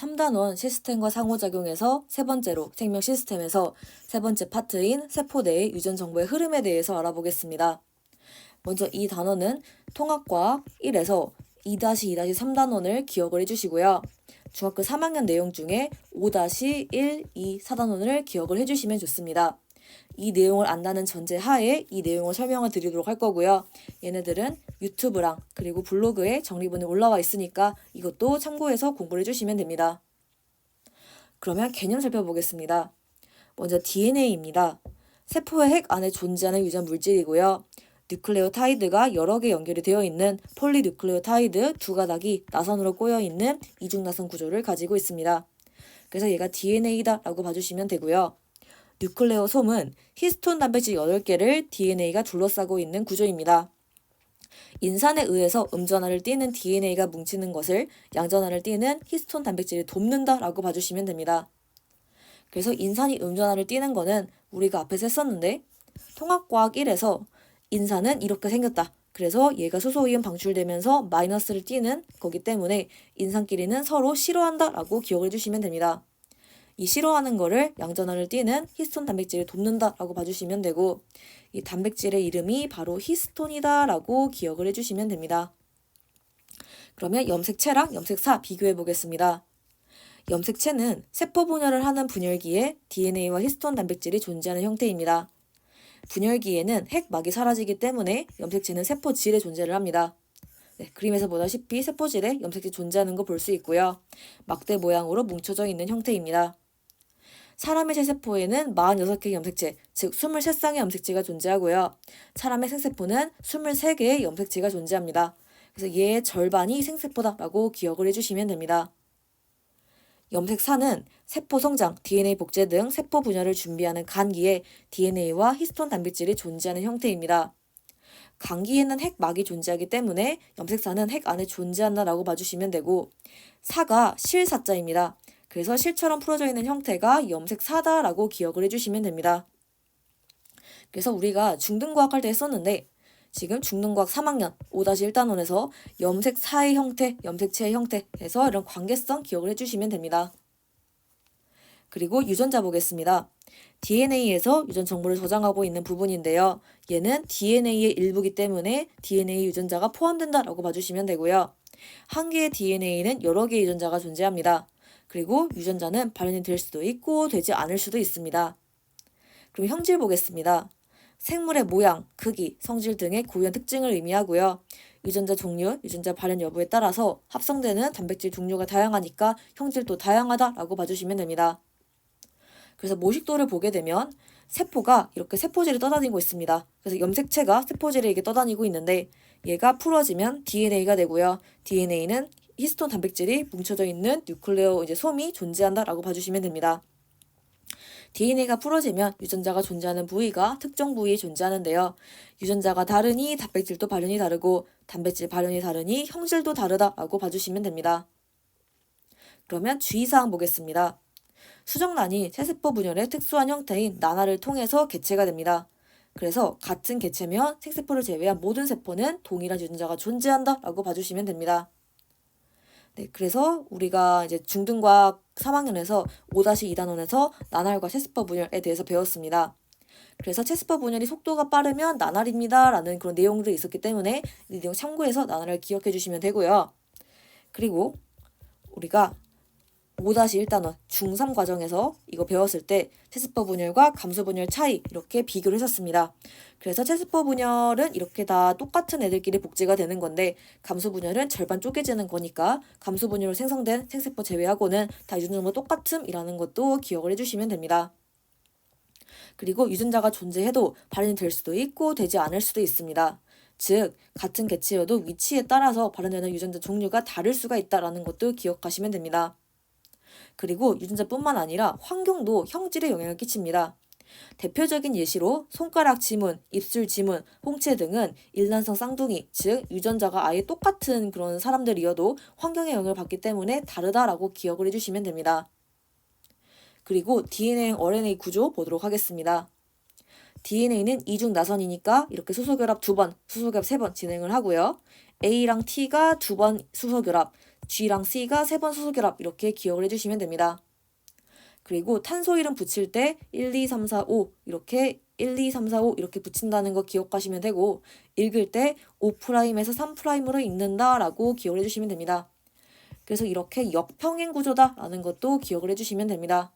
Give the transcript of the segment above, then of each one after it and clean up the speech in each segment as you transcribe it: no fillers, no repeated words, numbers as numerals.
3단원 시스템과 상호작용에서 세 번째로 생명 시스템에서 세 번째 파트인 세포 내의 유전 정보의 흐름에 대해서 알아보겠습니다. 먼저 이 단원은 통합과학 1에서 2-2-3단원을 기억을 해주시고요. 중학교 3학년 내용 중에 5-1, 2, 4단원을 기억을 해주시면 좋습니다. 이 내용을 안다는 전제 하에 이 내용을 설명을 드리도록 할 거고요. 얘네들은 유튜브랑 그리고 블로그에 정리본에 올라와 있으니까 이것도 참고해서 공부를 해주시면 됩니다. 그러면 개념 살펴보겠습니다. 먼저 DNA입니다. 세포의 핵 안에 존재하는 유전 물질이고요. 뉴클레오타이드가 여러 개 연결이 되어 있는 폴리뉴클레오타이드 두 가닥이 나선으로 꼬여 있는 이중나선 구조를 가지고 있습니다. 그래서 얘가 DNA다 라고 봐주시면 되고요. 뉴클레오솜은 히스톤 단백질 8개를 DNA가 둘러싸고 있는 구조입니다. 인산에 의해서 음전하를 띠는 DNA가 뭉치는 것을 양전하를 띠는 히스톤 단백질이 돕는다 라고 봐주시면 됩니다. 그래서 인산이 음전하를 띠는 거는 우리가 앞에서 했었는데 통합과학 1에서 인산은 이렇게 생겼다. 그래서 얘가 수소이온 방출되면서 마이너스를 띠는 거기 때문에 인산끼리는 서로 싫어한다 라고 기억을 해주시면 됩니다. 이 싫어하는 거를 양전하를 띠는 히스톤 단백질이 돕는다 라고 봐주시면 되고 이 단백질의 이름이 바로 히스톤이다 라고 기억을 해주시면 됩니다. 그러면 염색체랑 염색사 비교해 보겠습니다. 염색체는 세포 분열을 하는 분열기에 DNA와 히스톤 단백질이 존재하는 형태입니다. 분열기에는 핵막이 사라지기 때문에 염색체는 세포질에 존재를 합니다. 그림에서 보다시피 세포질에 염색체 존재하는 거 볼 수 있고요. 막대 모양으로 뭉쳐져 있는 형태입니다. 사람의 세세포에는 46개의 염색체, 즉 23쌍의 염색체가 존재하고요. 사람의 생세포는 23개의 염색체가 존재합니다. 그래서 얘의 절반이 생세포다라고 기억을 해주시면 됩니다. 염색사는 세포 성장, DNA 복제 등 세포 분열을 준비하는 간기에 DNA와 히스톤 단백질이 존재하는 형태입니다. 간기에는 핵막이 존재하기 때문에 염색사는 핵 안에 존재한다라고 봐주시면 되고 사가 실사자입니다. 그래서 실처럼 풀어져 있는 형태가 염색사다라고 기억을 해주시면 됩니다. 그래서 우리가 중등과학 할 때 했었는데 지금 중등과학 3학년 5-1단원에서 염색사의 형태, 염색체의 형태에서 이런 관계성 기억을 해주시면 됩니다. 그리고 유전자 보겠습니다. DNA에서 유전 정보를 저장하고 있는 부분인데요. 얘는 DNA의 일부이기 때문에 DNA 유전자가 포함된다라고 봐주시면 되고요. 한 개의 DNA는 여러 개의 유전자가 존재합니다. 그리고 유전자는 발현이 될 수도 있고 되지 않을 수도 있습니다. 그럼 형질 보겠습니다. 생물의 모양, 크기, 성질 등의 고유한 특징을 의미하고요. 유전자 종류, 유전자 발현 여부에 따라서 합성되는 단백질 종류가 다양하니까 형질도 다양하다라고 봐주시면 됩니다. 그래서 모식도를 보게 되면 세포가 이렇게 세포질이 떠다니고 있습니다. 그래서 염색체가 세포질에 이게 떠다니고 있는데 얘가 풀어지면 DNA가 되고요. DNA는 히스톤 단백질이 뭉쳐져 있는 뉴클레오 솜이 존재한다라고 봐주시면 됩니다. DNA가 풀어지면 유전자가 존재하는 부위가 특정 부위에 존재하는데요. 유전자가 다르니 단백질도 발현이 다르고 단백질 발현이 다르니 형질도 다르다라고 봐주시면 됩니다. 그러면 주의사항 보겠습니다. 수정란이 세세포 분열의 특수한 형태인 난화를 통해서 개체가 됩니다. 그래서 같은 개체면 생세포를 제외한 모든 세포는 동일한 유전자가 존재한다라고 봐주시면 됩니다. 그래서 우리가 이제 중등과학 3학년에서 5-2단원에서 나날과 세세포 분열에 대해서 배웠습니다. 그래서 세세포 분열이 속도가 빠르면 나날입니다 라는 그런 내용들이 있었기 때문에 이 내용 참고해서 나날을 기억해 주시면 되고요. 그리고 우리가 5-1단원 중3 과정에서 이거 배웠을 때 세세포 분열과 감소 분열 차이 이렇게 비교를 했었습니다. 그래서 세세포 분열은 이렇게 다 똑같은 애들끼리 복제가 되는 건데 감소 분열은 절반 쪼개지는 거니까 감소 분열로 생성된 생세포 제외하고는 다 유전자가 똑같음이라는 것도 기억을 해주시면 됩니다. 그리고 유전자가 존재해도 발현이 될 수도 있고 되지 않을 수도 있습니다. 즉 같은 개체여도 위치에 따라서 발현되는 유전자 종류가 다를 수가 있다는 것도 기억하시면 됩니다. 그리고 유전자뿐만 아니라 환경도 형질에 영향을 끼칩니다. 대표적인 예시로 손가락 지문, 입술 지문, 홍채 등은 일란성 쌍둥이, 즉 유전자가 아예 똑같은 그런 사람들이어도 환경의 영향을 받기 때문에 다르다라고 기억을 해주시면 됩니다. 그리고 DNA랑 RNA 구조 보도록 하겠습니다. DNA는 이중 나선이니까 이렇게 수소결합 2번, 수소결합 3번 진행을 하고요. A랑 T가 2번 수소결합, G랑 C가 3번 수소결합 이렇게 기억을 해주시면 됩니다. 그리고 탄소 이름 붙일 때 1, 2, 3, 4, 5 이렇게 1, 2, 3, 4, 5 이렇게 붙인다는 거 기억하시면 되고 읽을 때 5'에서 3'으로 읽는다라고 기억을 해주시면 됩니다. 그래서 이렇게 역평행 구조다라는 것도 기억을 해주시면 됩니다.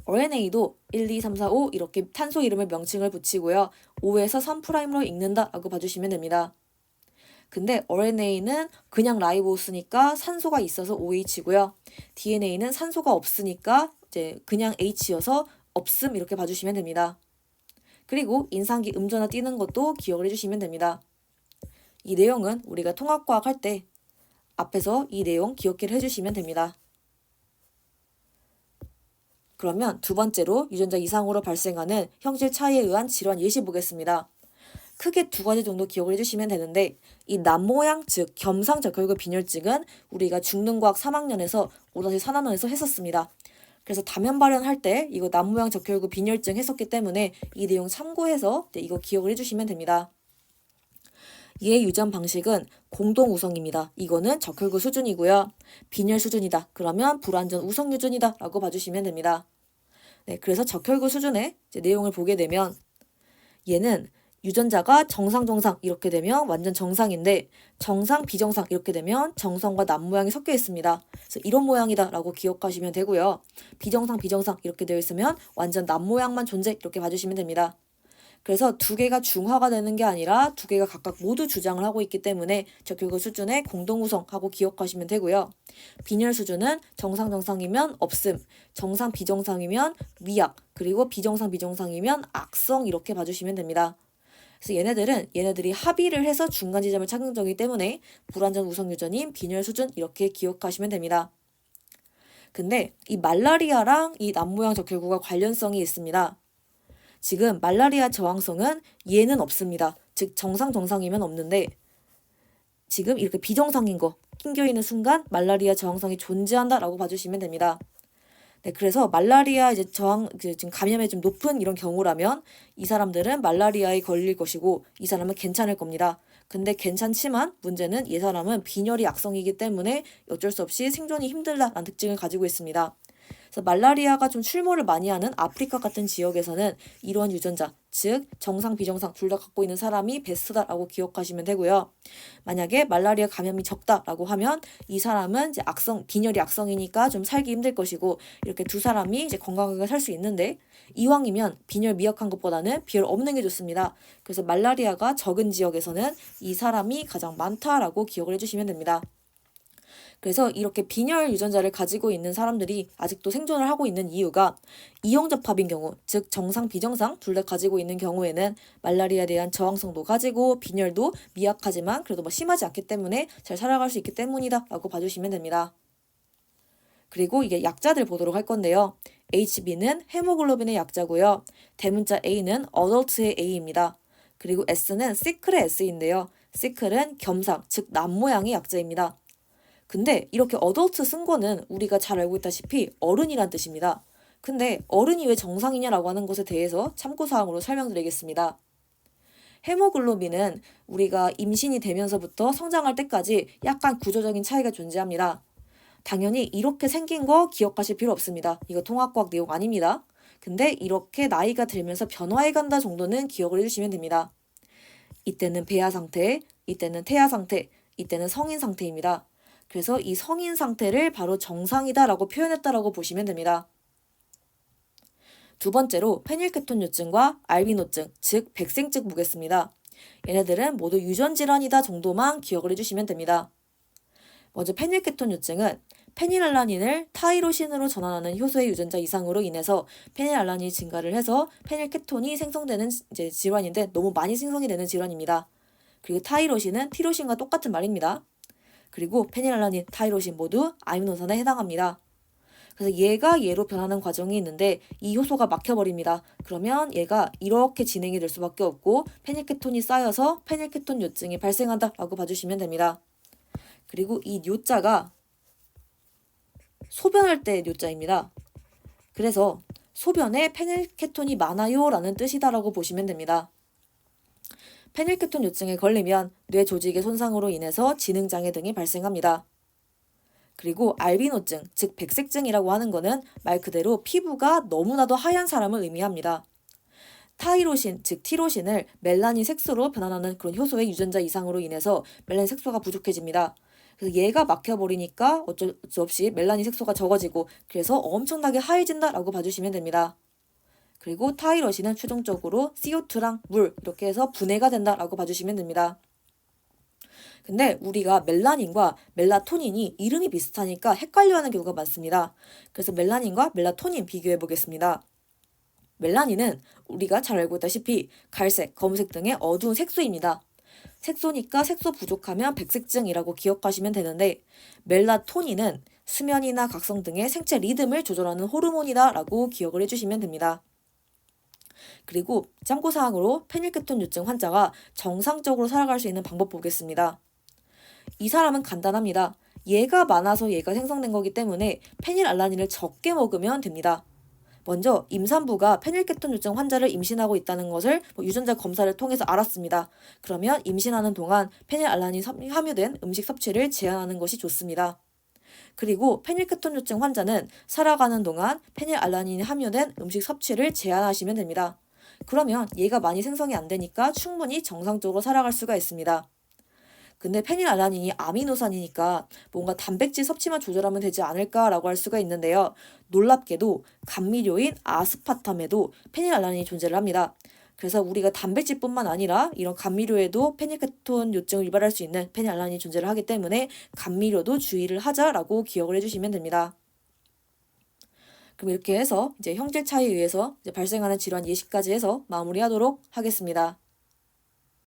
RNA도 1, 2, 3, 4, 5 이렇게 탄소 이름을 명칭을 붙이고요. 5에서 3'으로 읽는다라고 봐주시면 됩니다. 근데 RNA는 그냥 라이보스니까 산소가 있어서 OH고요. DNA는 산소가 없으니까 이제 그냥 H여서 없음 이렇게 봐주시면 됩니다. 그리고 인상기 음전화 띄는 것도 기억을 해주시면 됩니다. 이 내용은 우리가 통합과학 할 때 앞에서 이 내용 기억을 해주시면 됩니다. 그러면 두 번째로 유전자 이상으로 발생하는 형질 차이에 의한 질환 예시 보겠습니다. 크게 두 가지 정도 기억을 해주시면 되는데 이 남모양 즉 겸상적혈구 빈혈증은 우리가 중등과학 3학년에서 5-4학년에서 했었습니다. 그래서 다면 발현할 때 이거 남모양 적혈구 빈혈증 했었기 때문에 이 내용 참고해서 이거 기억을 해주시면 됩니다. 얘 유전 방식은 공동 우성입니다. 이거는 적혈구 수준이고요. 빈혈 수준이다. 그러면 불완전 우성 유전이다 라고 봐주시면 됩니다. 네, 그래서 적혈구 수준의 내용을 보게 되면 얘는 유전자가 정상 이렇게 되면 완전 정상인데 정상 비정상 이렇게 되면 정상과 남모양이 섞여 있습니다. 그래서 이런 모양이다 라고 기억하시면 되고요. 비정상 이렇게 되어 있으면 완전 남모양만 존재 이렇게 봐주시면 됩니다. 그래서 두 개가 중화가 되는 게 아니라 두 개가 각각 모두 주장을 하고 있기 때문에 적혈구 수준의 공동우성하고 기억하시면 되고요. 빈혈 수준은 정상이면 없음, 정상 비정상이면 미약, 그리고 비정상이면 악성 이렇게 봐주시면 됩니다. 그래서 얘네들이 합의를 해서 중간 지점을 찾는 거기 때문에 불완전 우성 유전인 빈혈 수준 이렇게 기억하시면 됩니다. 근데 이 말라리아랑 이 남모양 적혈구가 관련성이 있습니다. 지금 말라리아 저항성은 얘는 없습니다. 즉 정상이면 없는데 지금 이렇게 비정상인 거 낑겨있는 순간 말라리아 저항성이 존재한다라고 봐주시면 됩니다. 네, 그래서 말라리아 지금 감염에 좀 높은 이런 경우라면 이 사람들은 말라리아에 걸릴 것이고 이 사람은 괜찮을 겁니다. 근데 괜찮지만 문제는 이 사람은 빈혈이 약성이기 때문에 어쩔 수 없이 생존이 힘들다라는 특징을 가지고 있습니다. 그래서 말라리아가 좀 출몰을 많이 하는 아프리카 같은 지역에서는 이런 유전자, 즉 정상, 비정상 둘 다 갖고 있는 사람이 베스트다라고 기억하시면 되고요. 만약에 말라리아 감염이 적다라고 하면 이 사람은 이제 빈혈이 악성이니까 좀 살기 힘들 것이고 이렇게 두 사람이 이제 건강하게 살 수 있는데 이왕이면 빈혈 미약한 것보다는 비혈 없는 게 좋습니다. 그래서 말라리아가 적은 지역에서는 이 사람이 가장 많다라고 기억을 해주시면 됩니다. 그래서 이렇게 빈혈 유전자를 가지고 있는 사람들이 아직도 생존을 하고 있는 이유가 이형접합인 경우, 즉 정상, 비정상 둘 다 가지고 있는 경우에는 말라리아에 대한 저항성도 가지고 빈혈도 미약하지만 그래도 심하지 않기 때문에 잘 살아갈 수 있기 때문이다 라고 봐주시면 됩니다. 그리고 이게 약자들 보도록 할 건데요. HB는 헤모글로빈의 약자고요. 대문자 A는 어덜트의 A입니다. 그리고 S는 시클의 S인데요. 시클은 겸상, 즉 남모양의 약자입니다. 근데 이렇게 어덜트 쓴 거는 우리가 잘 알고 있다시피 어른이란 뜻입니다. 근데 어른이 왜 정상이냐라고 하는 것에 대해서 참고사항으로 설명드리겠습니다. 헤모글로빈은 우리가 임신이 되면서부터 성장할 때까지 약간 구조적인 차이가 존재합니다. 당연히 이렇게 생긴 거 기억하실 필요 없습니다. 이거 통합과학 내용 아닙니다. 근데 이렇게 나이가 들면서 변화해 간다 정도는 기억을 해주시면 됩니다. 이때는 배아 상태, 이때는 태아 상태, 이때는 성인 상태입니다. 그래서 이 성인 상태를 바로 정상이다라고 표현했다라고 보시면 됩니다. 두 번째로 페닐케톤요증과 알비노증, 즉 백생증 보겠습니다. 얘네들은 모두 유전질환이다 정도만 기억을 해주시면 됩니다. 먼저 페닐케톤요증은 페닐알라닌을 타이로신으로 전환하는 효소의 유전자 이상으로 인해서 페닐알라닌이 증가를 해서 페닐케톤이 생성되는 질환인데 너무 많이 생성이 되는 질환입니다. 그리고 타이로신은 티로신과 똑같은 말입니다. 그리고 페닐알라닌, 타이로신 모두 아미노산에 해당합니다. 그래서 얘가 얘로 변하는 과정이 있는데 이 효소가 막혀버립니다. 그러면 얘가 이렇게 진행이 될 수밖에 없고 페닐케톤이 쌓여서 페닐케톤 요증이 발생한다라고 봐주시면 됩니다. 그리고 이 요자가 소변할 때 요자입니다. 그래서 소변에 페닐케톤이 많아요 라는 뜻이다라고 보시면 됩니다. 페닐케톤 요증에 걸리면 뇌 조직의 손상으로 인해서 지능장애 등이 발생합니다. 그리고 알비노증, 즉 백색증이라고 하는 거는 말 그대로 피부가 너무나도 하얀 사람을 의미합니다. 타이로신, 즉 티로신을 멜라닌 색소로 변환하는 그런 효소의 유전자 이상으로 인해서 멜라닌 색소가 부족해집니다. 그래서 얘가 막혀버리니까 어쩔 수 없이 멜라닌 색소가 적어지고 그래서 엄청나게 하얘진다라고 봐주시면 됩니다. 그리고 타이로신은 최종적으로 CO2랑 물 이렇게 해서 분해가 된다라고 봐주시면 됩니다. 근데 우리가 멜라닌과 멜라토닌이 이름이 비슷하니까 헷갈려하는 경우가 많습니다. 그래서 멜라닌과 멜라토닌 비교해 보겠습니다. 멜라닌은 우리가 잘 알고 있다시피 갈색, 검은색 등의 어두운 색소입니다. 색소니까 색소 부족하면 백색증이라고 기억하시면 되는데 멜라토닌은 수면이나 각성 등의 생체 리듬을 조절하는 호르몬이다 라고 기억을 해주시면 됩니다. 그리고 참고사항으로 페닐케톤유증 환자가 정상적으로 살아갈 수 있는 방법 보겠습니다. 이 사람은 간단합니다. 얘가 많아서 얘가 생성된 거기 때문에 페닐알라닌을 적게 먹으면 됩니다. 먼저 임산부가 페닐케톤유증 환자를 임신하고 있다는 것을 유전자 검사를 통해서 알았습니다. 그러면 임신하는 동안 페닐알라닌 함유된 음식 섭취를 제한하는 것이 좋습니다. 그리고 페닐케톤유증 환자는 살아가는 동안 페닐알라닌이 함유된 음식 섭취를 제한하시면 됩니다. 그러면 얘가 많이 생성이 안 되니까 충분히 정상적으로 살아갈 수가 있습니다. 근데 페닐알라닌이 아미노산이니까 뭔가 단백질 섭취만 조절하면 되지 않을까라고 할 수가 있는데요. 놀랍게도 감미료인 아스파탐에도 페닐알라닌이 존재를 합니다. 그래서 우리가 단백질뿐만 아니라 이런 감미료에도 페닐케톤 요증을 유발할 수 있는 페닐알라닌이 존재를 하기 때문에 감미료도 주의를 하자라고 기억을 해주시면 됩니다. 그럼 이렇게 해서 이제 형질 차이에 의해서 이제 발생하는 질환 예시까지 해서 마무리하도록 하겠습니다.